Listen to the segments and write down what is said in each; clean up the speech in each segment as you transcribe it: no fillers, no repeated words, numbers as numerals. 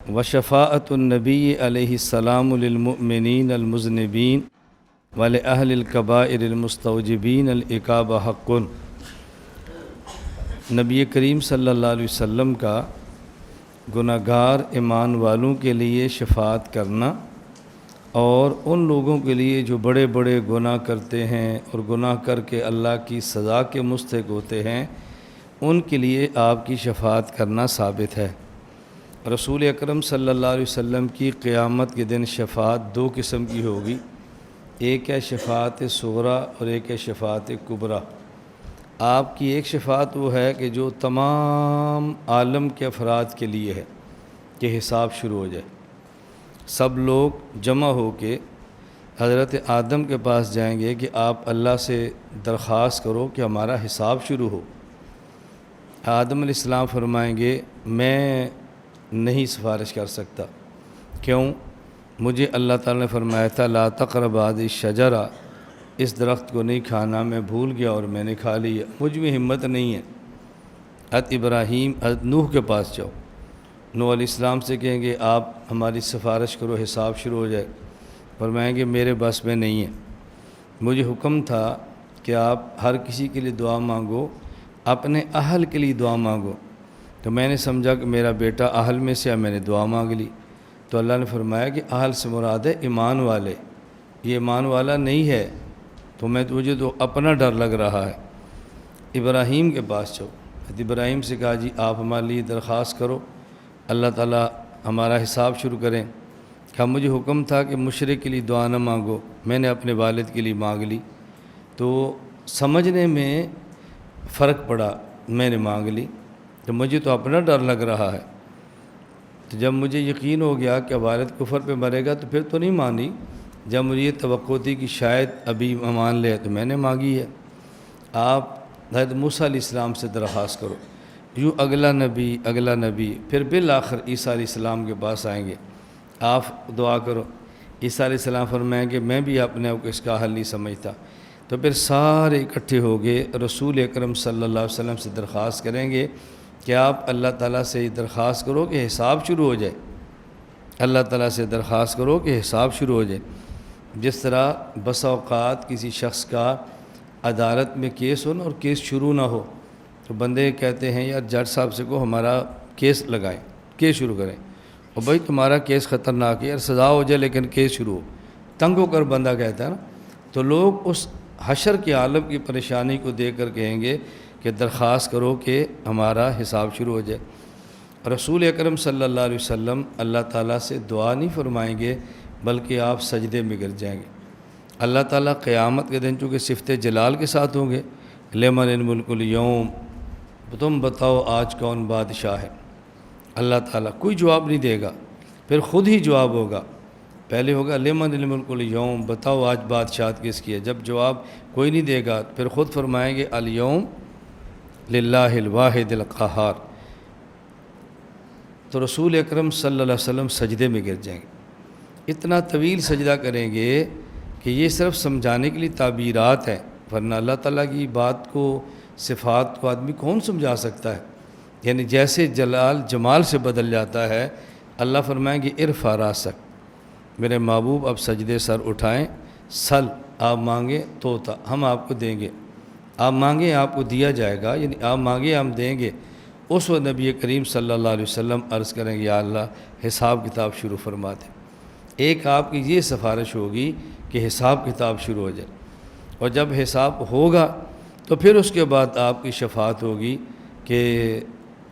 وشفاعت النبی علیہ السلام للمؤمنین المذنبین ولأہل الکبائر المستوجبین العقاب حق۔ نبی کریم صلی اللہ علیہ وسلم کا گناہگار ایمان والوں کے لیے شفاعت کرنا اور ان لوگوں کے لیے جو بڑے بڑے گناہ کرتے ہیں اور گناہ کر کے اللہ کی سزا کے مستحق ہوتے ہیں، ان کے لیے آپ کی شفاعت کرنا ثابت ہے۔ رسول اکرم صلی اللہ علیہ وسلم کی قیامت کے دن شفاعت دو قسم کی ہوگی، ایک ہے شفاعت صغریٰ اور ایک ہے شفاعت کبریٰ۔ آپ کی ایک شفاعت وہ ہے کہ جو تمام عالم کے افراد کے لیے ہے کہ حساب شروع ہو جائے، سب لوگ جمع ہو کے حضرت آدم کے پاس جائیں گے کہ آپ اللہ سے درخواست کرو کہ ہمارا حساب شروع ہو۔ آدم علیہ السلام فرمائیں گے میں نہیں سفارش کر سکتا، کیوں؟ مجھے اللہ تعالیٰ نے فرمایا تھا لا تقربوا هذه الشجرہ، اس درخت کو نہیں کھانا، میں بھول گیا اور میں نے کھا لیا، مجھ میں ہمت نہیں ہے۔ حضرت ابراہیم حضرت نوح کے پاس جاؤ، نوح علیہ السلام سے کہیں گے آپ ہماری سفارش کرو حساب شروع ہو جائے، فرمائیں گے میرے بس میں نہیں ہے، مجھے حکم تھا کہ آپ ہر کسی کے لیے دعا مانگو، اپنے اہل کے لیے دعا مانگو، تو میں نے سمجھا کہ میرا بیٹا اہل میں سے ہے، میں نے دعا مانگ لی، تو اللہ نے فرمایا کہ اہل سے مراد ہے ایمان والے، یہ ایمان والا نہیں ہے تو مجھے تو اپنا ڈر لگ رہا ہے۔ ابراہیم کے پاس جاؤ، حضرت ابراہیم سے کہا جی آپ ہمارے لیے درخواست کرو، اللہ تعالیٰ ہمارا حساب شروع کریں۔ کہا مجھے حکم تھا کہ مشرک کے لیے دعا نہ مانگو، میں نے اپنے والد کے لیے مانگ لی، تو سمجھنے میں فرق پڑا، میں نے مانگ لی تو مجھے تو اپنا ڈر لگ رہا ہے، تو جب مجھے یقین ہو گیا کہ والد کفر پہ مرے گا تو پھر تو نہیں مانی، جب مجھے یہ توقع تھی کہ شاید ابھی مان لے تو میں نے مانگی ہے۔ آپ حضرت موسیٰ علیہ السلام سے درخواست کرو، یوں اگلا نبی پھر بالآخر عیسیٰ علیہ السلام کے پاس آئیں گے، آپ دعا کرو۔ عیسیٰ علیہ السلام فرمائیں گے میں بھی اپنے آپ کو اس کا حل نہیں سمجھتا، تو پھر سارے اکٹھے ہو گئے رسول اکرم صلی اللہ علیہ وسلم سے درخواست کریں گے کہ آپ اللہ تعالیٰ سے یہ درخواست کرو کہ حساب شروع ہو جائے، اللہ تعالیٰ سے درخواست کرو کہ حساب شروع ہو جائے۔ جس طرح بسا اوقات کسی شخص کا عدالت میں کیس ہو نا اور کیس شروع نہ ہو، تو بندے کہتے ہیں یار جج صاحب سے کو ہمارا کیس لگائیں، کیس شروع کریں، اور بھائی تمہارا کیس خطرناک ہے یار، سزا ہو جائے لیکن کیس شروع ہو، تنگ ہو کر بندہ کہتا ہے نا، تو لوگ اس حشر کے عالم کی پریشانی کو دیکھ کر کہیں گے کہ درخواست کرو کہ ہمارا حساب شروع ہو جائے۔ رسول اکرم صلی اللہ علیہ وسلم اللہ تعالیٰ سے دعا نہیں فرمائیں گے بلکہ آپ سجدے میں گر جائیں گے۔ اللہ تعالیٰ قیامت کے دن چونکہ صفت جلال کے ساتھ ہوں گے، لمن الملک اليوم، تم بتاؤ آج کون بادشاہ ہے، اللہ تعالیٰ کوئی جواب نہیں دے گا، پھر خود ہی جواب ہوگا، پہلے ہوگا لمن الملک اليوم، بتاؤ آج بادشاہت کس کی ہے، جب جواب کوئی نہیں دے گا پھر خود فرمائیں گے الیوم للہ الواحد القہار، تو رسول اکرم صلی اللہ علیہ وسلم سجدے میں گر جائیں گے، اتنا طویل سجدہ کریں گے کہ یہ صرف سمجھانے کے لیے تعبیرات ہیں، ورنہ اللہ تعالیٰ کی بات کو صفات کو آدمی کون سمجھا سکتا ہے، یعنی جیسے جلال جمال سے بدل جاتا ہے۔ اللہ فرمائیں گے ارفع راسک، میرے محبوب اب سجدے سر اٹھائیں، سل آپ مانگیں توتا ہم آپ کو دیں گے، آپ مانگیں آپ کو دیا جائے گا، یعنی آپ مانگیں ہم دیں گے۔ اس وقت نبی کریم صلی اللہ علیہ وسلم عرض کریں گے یا اللہ حساب کتاب شروع فرما دیں۔ ایک آپ کی یہ سفارش ہوگی کہ حساب کتاب شروع ہو جائے، اور جب حساب ہوگا تو پھر اس کے بعد آپ کی شفاعت ہوگی کہ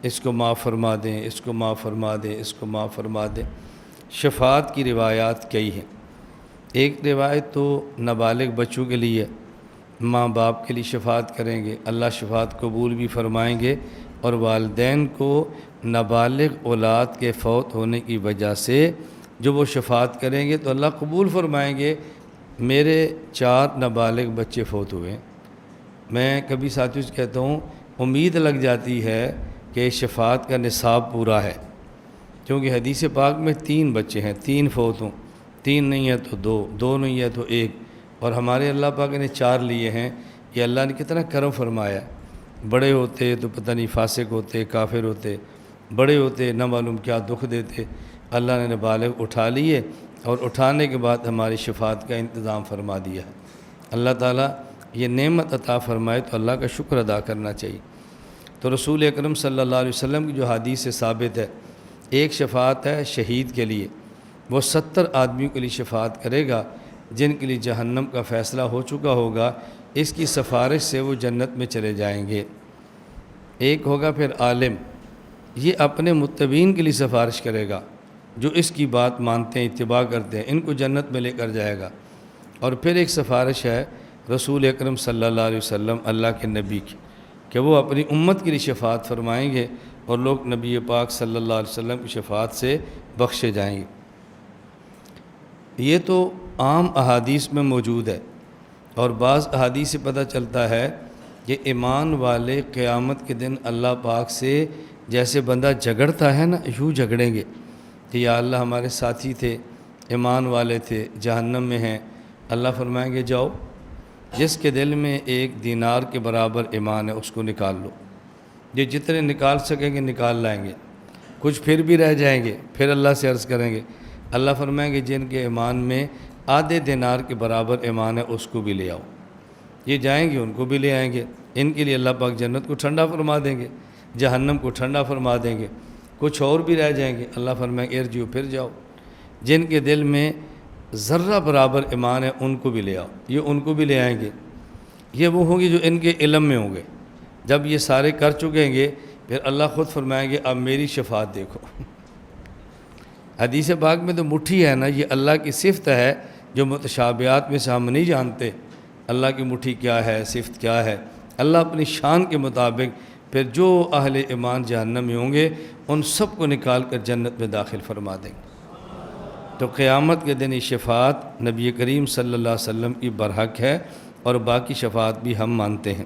اس کو معاف فرما دیں، اس کو معاف فرما دیں، اس کو معاف فرما دیں۔ شفاعت کی روایات کئی ہیں، ایک روایت تو نابالغ بچوں کے لیے، ماں باپ کے لیے شفاعت کریں گے، اللہ شفاعت قبول بھی فرمائیں گے، اور والدین کو نابالغ اولاد کے فوت ہونے کی وجہ سے جو وہ شفاعت کریں گے تو اللہ قبول فرمائیں گے۔ میرے 4 نابالغ بچے فوت ہوئے ہیں، میں کبھی ساتھیوں سے کہتا ہوں امید لگ جاتی ہے کہ شفاعت کا نصاب پورا ہے، کیونکہ حدیث پاک میں 3 بچے ہیں، 3 فوت ہوں، 3 نہیں ہے تو 2، 2 نہیں ہے تو 1، اور ہمارے اللہ پاک نے 4 لیے ہیں۔ یہ اللہ نے کتنا کرم فرمایا ہے، بڑے ہوتے تو پتہ نہیں فاسق ہوتے، کافر ہوتے، بڑے ہوتے نہ معلوم کیا دکھ دیتے، اللہ نے نابالغ اٹھا لیے اور اٹھانے کے بعد ہماری شفاعت کا انتظام فرما دیا ہے۔ اللہ تعالیٰ یہ نعمت عطا فرمائے تو اللہ کا شکر ادا کرنا چاہیے۔ تو رسول اکرم صلی اللہ علیہ وسلم کی جو حدیث سے ثابت ہے، ایک شفاعت ہے شہید کے لیے، وہ 70 آدمیوں کے لیے شفاعت کرے گا جن کے لیے جہنم کا فیصلہ ہو چکا ہوگا، اس کی سفارش سے وہ جنت میں چلے جائیں گے۔ ایک ہوگا پھر عالم، یہ اپنے متبعین کے لیے سفارش کرے گا جو اس کی بات مانتے ہیں، اتباع کرتے ہیں، ان کو جنت میں لے کر جائے گا۔ اور پھر ایک سفارش ہے رسول اکرم صلی اللہ علیہ وسلم اللہ کے نبی کی، کہ وہ اپنی امت کے لیے شفاعت فرمائیں گے اور لوگ نبی پاک صلی اللہ علیہ وسلم کی شفاعت سے بخشے جائیں گے۔ یہ تو عام احادیث میں موجود ہے، اور بعض احادیث سے پتہ چلتا ہے کہ ایمان والے قیامت کے دن اللہ پاک سے جیسے بندہ جھگڑتا ہے نا، یوں جھگڑیں گے کہ یا اللہ ہمارے ساتھی تھے، ایمان والے تھے، جہنم میں ہیں۔ اللہ فرمائیں گے جاؤ، جس کے دل میں 1 دینار کے برابر ایمان ہے اس کو نکال لو۔ یہ جتنے نکال سکیں گے نکال لائیں گے، کچھ پھر بھی رہ جائیں گے، پھر اللہ سے عرض کریں گے۔ اللہ فرمائیں گے جن کے ایمان میں آدھے دینار کے برابر ایمان ہے اس کو بھی لے آؤ۔ یہ جائیں گے، ان کو بھی لے آئیں گے، ان کے لیے اللہ پاک جنت کو ٹھنڈا فرما دیں گے، جہنم کو ٹھنڈا فرما دیں گے۔ کچھ اور بھی رہ جائیں گے، اللہ فرمائیں گے ارجعوا، پھر جاؤ، جن کے دل میں ذرہ برابر ایمان ہے ان کو بھی لے آؤ، یہ ان کو بھی لے آئیں گے۔ یہ وہ ہوں گے جو ان کے علم میں ہوں گے۔ جب یہ سارے کر چکیں گے پھر اللہ خود فرمائیں گے اب میری شفاعت دیکھو۔ حدیث پاک میں تو مٹھی ہے نا، یہ اللہ کی صفت ہے جو متشابہات میں سے ہم نہیں جانتے اللہ کی مٹھی کیا ہے، صفت کیا ہے۔ اللہ اپنی شان کے مطابق پھر جو اہل ایمان جہنم میں ہوں گے ان سب کو نکال کر جنت میں داخل فرما دیں گے۔ تو قیامت کے دن یہ شفاعت نبی کریم صلی اللہ علیہ وسلم کی برحق ہے، اور باقی شفاعت بھی ہم مانتے ہیں۔